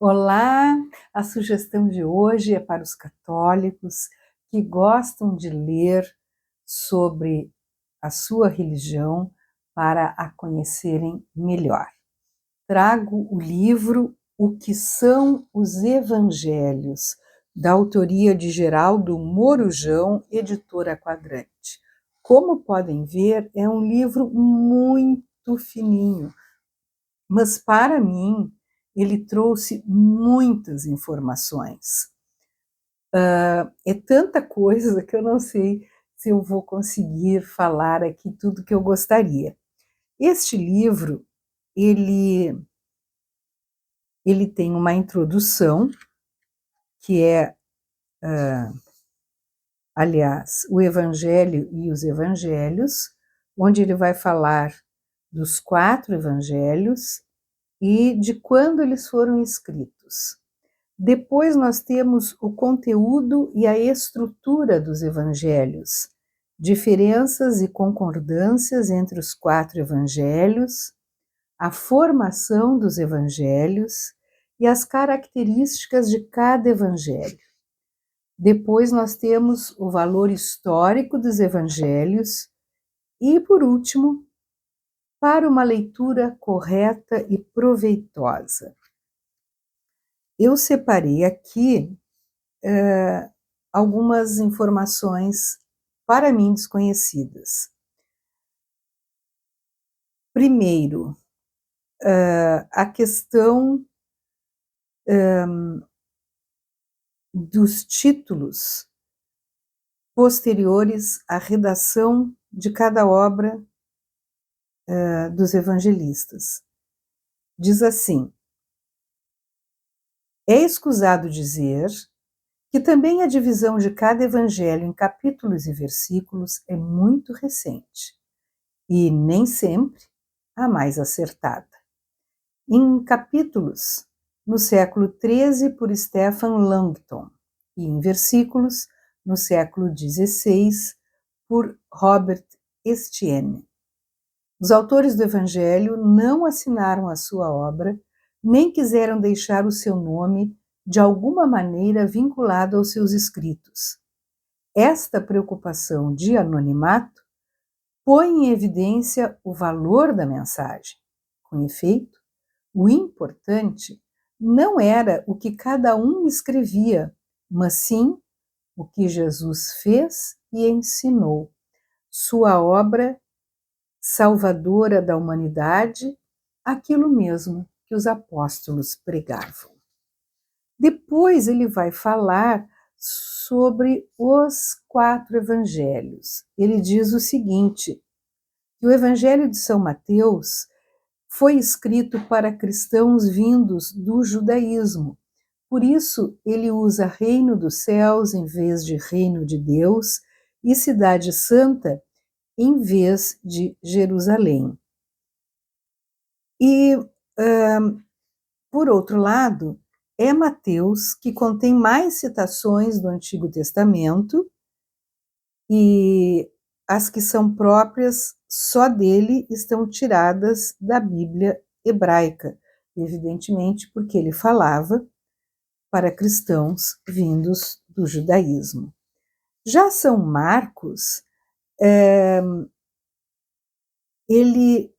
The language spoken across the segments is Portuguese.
Olá, a sugestão de hoje é para os católicos que gostam de ler sobre a sua religião para a conhecerem melhor. Trago o livro O que são os Evangelhos, da autoria de Geraldo Morujão, editora Quadrante. Como podem ver, é um livro muito fininho, mas para mim ele trouxe muitas informações. É tanta coisa que eu não sei se eu vou conseguir falar aqui tudo que eu gostaria. Este livro, ele tem uma introdução, que é, aliás, o Evangelho e os Evangelhos, onde ele vai falar dos 4 evangelhos e de quando eles foram escritos. Depois nós temos o conteúdo e a estrutura dos evangelhos, diferenças e concordâncias entre os 4 evangelhos, a formação dos evangelhos e as características de cada evangelho. Depois nós temos o valor histórico dos evangelhos e, por último, para uma leitura correta e proveitosa. Eu separei aqui algumas informações para mim desconhecidas. Primeiro, a questão dos títulos posteriores à redação de cada obra dos evangelistas. Diz assim: é escusado dizer que também a divisão de cada evangelho em capítulos e versículos é muito recente, e nem sempre a mais acertada. Em capítulos, no século XIII, por Stephen Langton, e em versículos, no século XVI, por Robert Estienne. Os autores do Evangelho não assinaram a sua obra, nem quiseram deixar o seu nome de alguma maneira vinculado aos seus escritos. Esta preocupação de anonimato põe em evidência o valor da mensagem. Com efeito, o importante não era o que cada um escrevia, mas sim o que Jesus fez e ensinou. Sua obra salvadora da humanidade, aquilo mesmo que os apóstolos pregavam. Depois ele vai falar sobre os 4 evangelhos. Ele diz o seguinte, que o Evangelho de São Mateus foi escrito para cristãos vindos do judaísmo. Por isso, ele usa reino dos céus em vez de reino de Deus e cidade santa em vez de Jerusalém. E, por outro lado, é Mateus que contém mais citações do Antigo Testamento e as que são próprias só dele estão tiradas da Bíblia hebraica, evidentemente porque ele falava para cristãos vindos do judaísmo. Já São Marcos, ele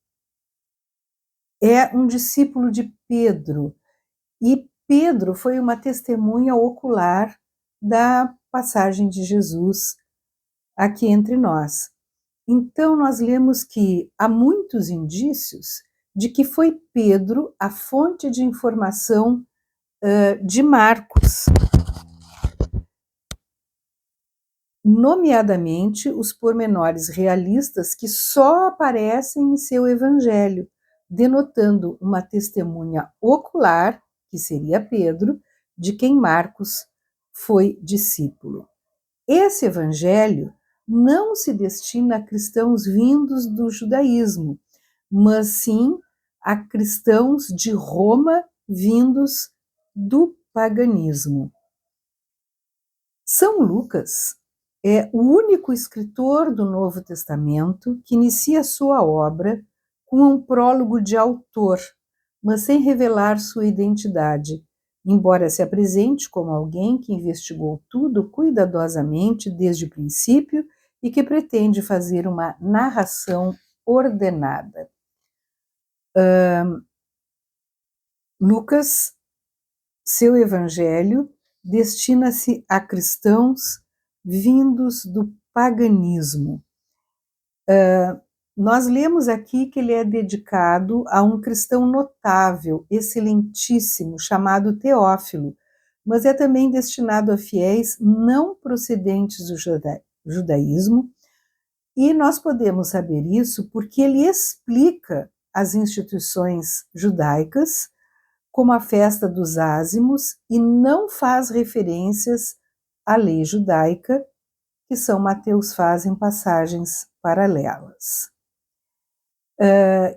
é um discípulo de Pedro, e Pedro foi uma testemunha ocular da passagem de Jesus aqui entre nós. Então, nós lemos que há muitos indícios de que foi Pedro a fonte de informação de Marcos, nomeadamente os pormenores realistas que só aparecem em seu evangelho, denotando uma testemunha ocular, que seria Pedro, de quem Marcos foi discípulo. Esse evangelho não se destina a cristãos vindos do judaísmo, mas sim a cristãos de Roma vindos do paganismo. São Lucas é o único escritor do Novo Testamento que inicia sua obra com um prólogo de autor, mas sem revelar sua identidade, embora se apresente como alguém que investigou tudo cuidadosamente desde o princípio e que pretende fazer uma narração ordenada. Lucas, seu evangelho, destina-se a cristãos vindos do paganismo. Nós lemos aqui que ele é dedicado a um cristão notável, excelentíssimo, chamado Teófilo, mas é também destinado a fiéis não procedentes do judaísmo, e nós podemos saber isso porque ele explica as instituições judaicas, como a festa dos ázimos, e não faz referências à lei judaica, que São Mateus faz em passagens paralelas.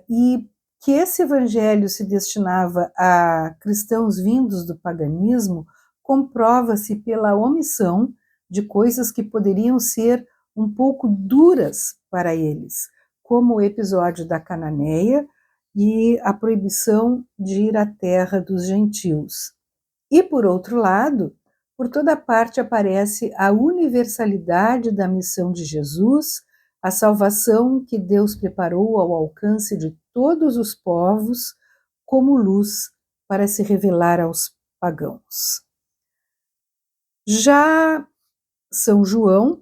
E que esse evangelho se destinava a cristãos vindos do paganismo comprova-se pela omissão de coisas que poderiam ser um pouco duras para eles, como o episódio da Cananeia e a proibição de ir à terra dos gentios. E, por outro lado, por toda parte aparece a universalidade da missão de Jesus, a salvação que Deus preparou ao alcance de todos os povos como luz para se revelar aos pagãos. Já São João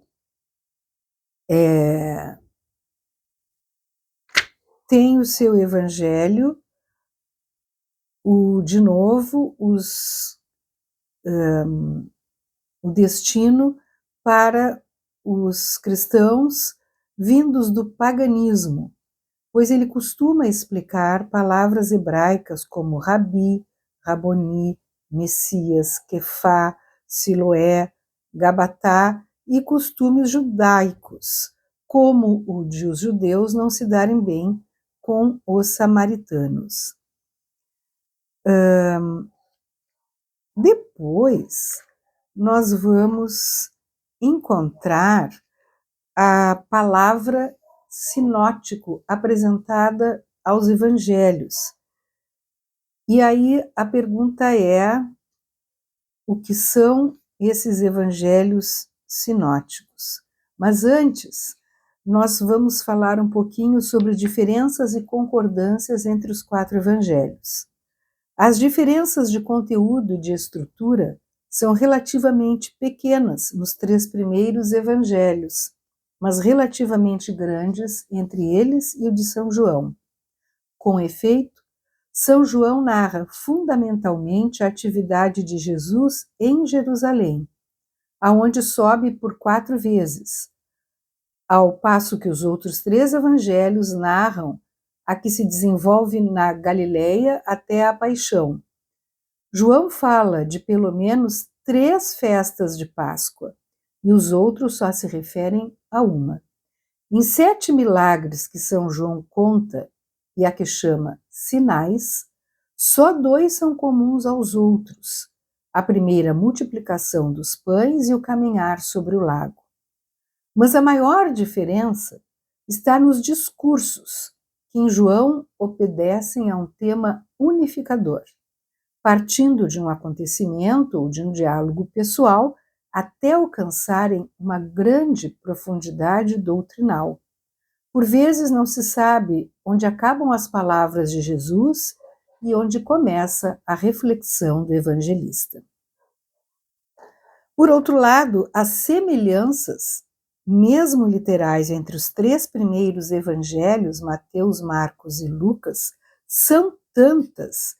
tem o seu evangelho, de novo, o destino para os cristãos vindos do paganismo, pois ele costuma explicar palavras hebraicas como Rabi, Raboni, Messias, Kefá, Siloé, Gabatá e costumes judaicos, como o de os judeus não se darem bem com os samaritanos. Depois, nós vamos encontrar a palavra sinótico apresentada aos evangelhos. E aí a pergunta é: o que são esses evangelhos sinóticos? Mas antes, nós vamos falar um pouquinho sobre diferenças e concordâncias entre os 4 evangelhos. As diferenças de conteúdo e de estrutura são relativamente pequenas nos 3 primeiros evangelhos, mas relativamente grandes entre eles e o de São João. Com efeito, São João narra fundamentalmente a atividade de Jesus em Jerusalém, aonde sobe por 4 vezes, ao passo que os outros 3 evangelhos narram a que se desenvolve na Galileia até a paixão. João fala de pelo menos 3 festas de Páscoa, e os outros só se referem a uma. Em 7 milagres que São João conta, e a que chama sinais, só 2 são comuns aos outros: a primeira multiplicação dos pães e o caminhar sobre o lago. Mas a maior diferença está nos discursos, que em João obedecem a um tema unificador, partindo de um acontecimento ou de um diálogo pessoal até alcançarem uma grande profundidade doutrinal. Por vezes não se sabe onde acabam as palavras de Jesus e onde começa a reflexão do evangelista. Por outro lado, as semelhanças, mesmo literais, entre os 3 primeiros evangelhos, Mateus, Marcos e Lucas, são tantas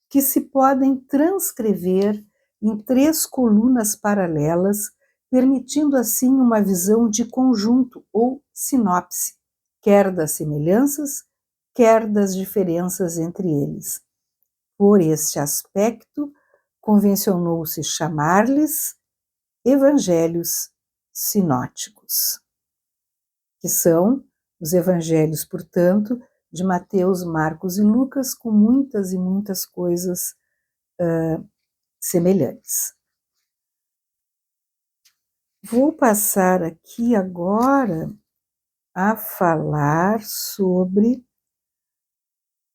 que se podem transcrever em 3 colunas paralelas, permitindo assim uma visão de conjunto ou sinopse, quer das semelhanças, quer das diferenças entre eles. Por este aspecto, convencionou-se chamar-lhes evangelhos sinóticos, que são os evangelhos, portanto, de Mateus, Marcos e Lucas, com muitas e muitas coisas semelhantes. Vou passar aqui agora a falar sobre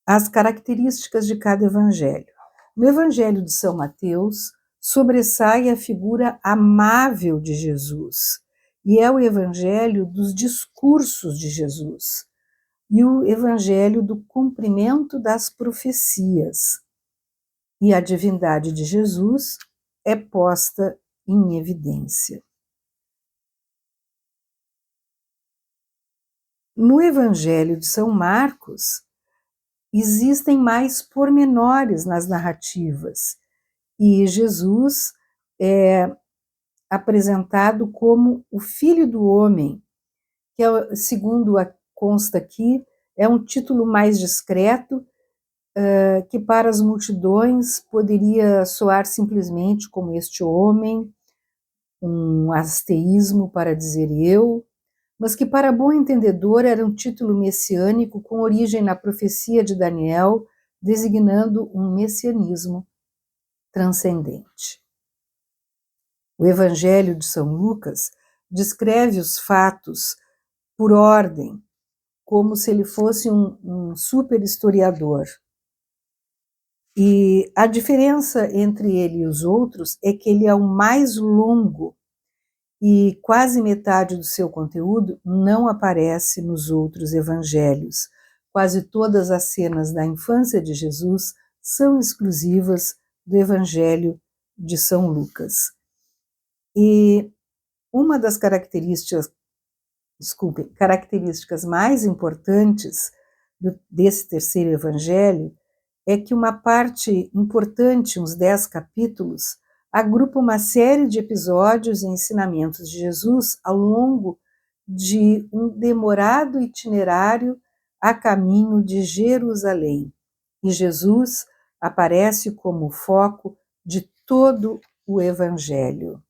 as características de cada evangelho. No Evangelho de São Mateus, sobressai a figura amável de Jesus, e é o Evangelho dos discursos de Jesus, e o Evangelho do cumprimento das profecias. E a divindade de Jesus é posta em evidência. No Evangelho de São Marcos, existem mais pormenores nas narrativas, e Jesus é apresentado como o Filho do Homem, que, segundo consta aqui, é um título mais discreto, que para as multidões poderia soar simplesmente como este homem, um asteísmo para dizer eu, mas que para bom entendedor era um título messiânico com origem na profecia de Daniel, designando um messianismo transcendente. O Evangelho de São Lucas descreve os fatos por ordem, como se ele fosse um super historiador. E a diferença entre ele e os outros é que ele é o mais longo e quase metade do seu conteúdo não aparece nos outros evangelhos. Quase todas as cenas da infância de Jesus são exclusivas do Evangelho de São Lucas. E uma das características mais importantes desse terceiro evangelho é que uma parte importante, uns 10 capítulos, agrupa uma série de episódios e ensinamentos de Jesus ao longo de um demorado itinerário a caminho de Jerusalém. E Jesus aparece como o foco de todo o evangelho.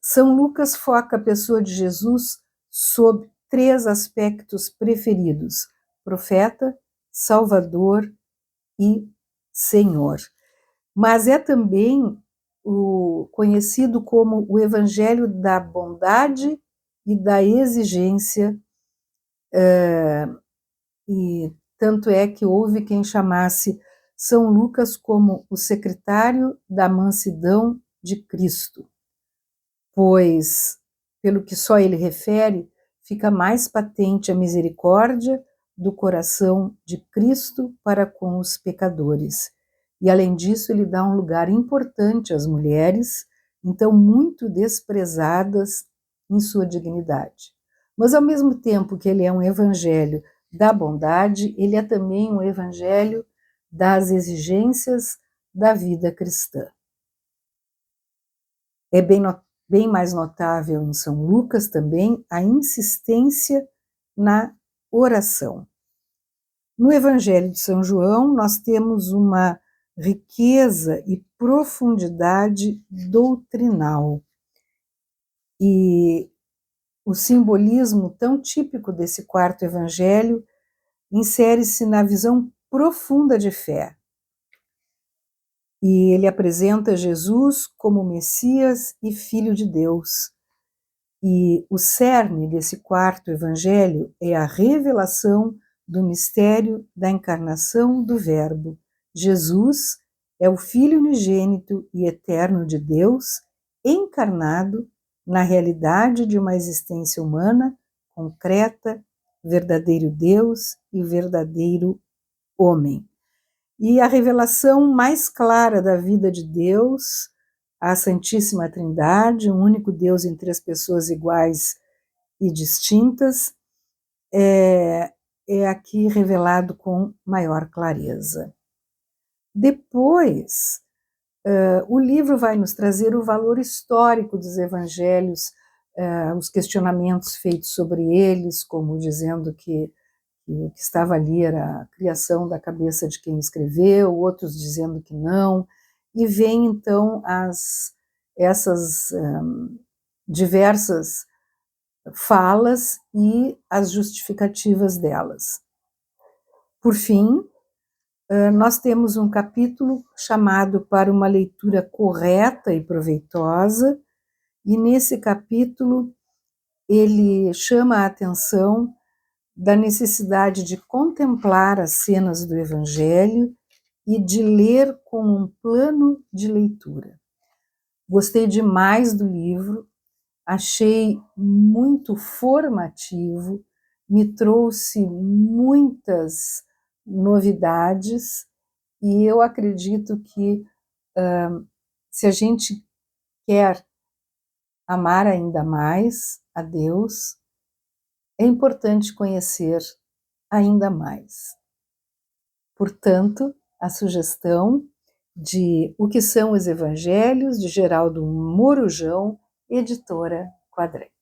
São Lucas foca a pessoa de Jesus sob 3 aspectos preferidos: profeta, Salvador e Senhor. Mas é também conhecido como o Evangelho da bondade e da exigência, e tanto é que houve quem chamasse São Lucas como o secretário da mansidão de Cristo, pois, pelo que só ele refere, fica mais patente a misericórdia do coração de Cristo para com os pecadores. E, além disso, ele dá um lugar importante às mulheres, então muito desprezadas em sua dignidade. Mas, ao mesmo tempo que ele é um evangelho da bondade, ele é também um evangelho das exigências da vida cristã. É bem mais notável em São Lucas também a insistência na oração. No Evangelho de São João, nós temos uma riqueza e profundidade doutrinal. E o simbolismo tão típico desse quarto evangelho insere-se na visão profunda de fé. E ele apresenta Jesus como Messias e Filho de Deus. E o cerne desse quarto evangelho é a revelação do mistério da encarnação do Verbo. Jesus é o Filho unigênito e eterno de Deus, encarnado na realidade de uma existência humana concreta, verdadeiro Deus e verdadeiro homem. E a revelação mais clara da vida de Deus, a Santíssima Trindade, um único Deus em 3 pessoas iguais e distintas, é aqui revelado com maior clareza. Depois, o livro vai nos trazer o valor histórico dos evangelhos, os questionamentos feitos sobre eles, como dizendo que o que estava ali era a criação da cabeça de quem escreveu, outros dizendo que não, e vem então essas diversas falas e as justificativas delas. Por fim, nós temos um capítulo chamado Para uma leitura correta e proveitosa, e nesse capítulo ele chama a atenção da necessidade de contemplar as cenas do Evangelho e de ler como um plano de leitura. Gostei demais do livro, achei muito formativo, me trouxe muitas novidades e eu acredito que se a gente quer amar ainda mais a Deus, é importante conhecer ainda mais. Portanto, a sugestão de O que são os Evangelhos, de Geraldo Morujão, editora Quadrante.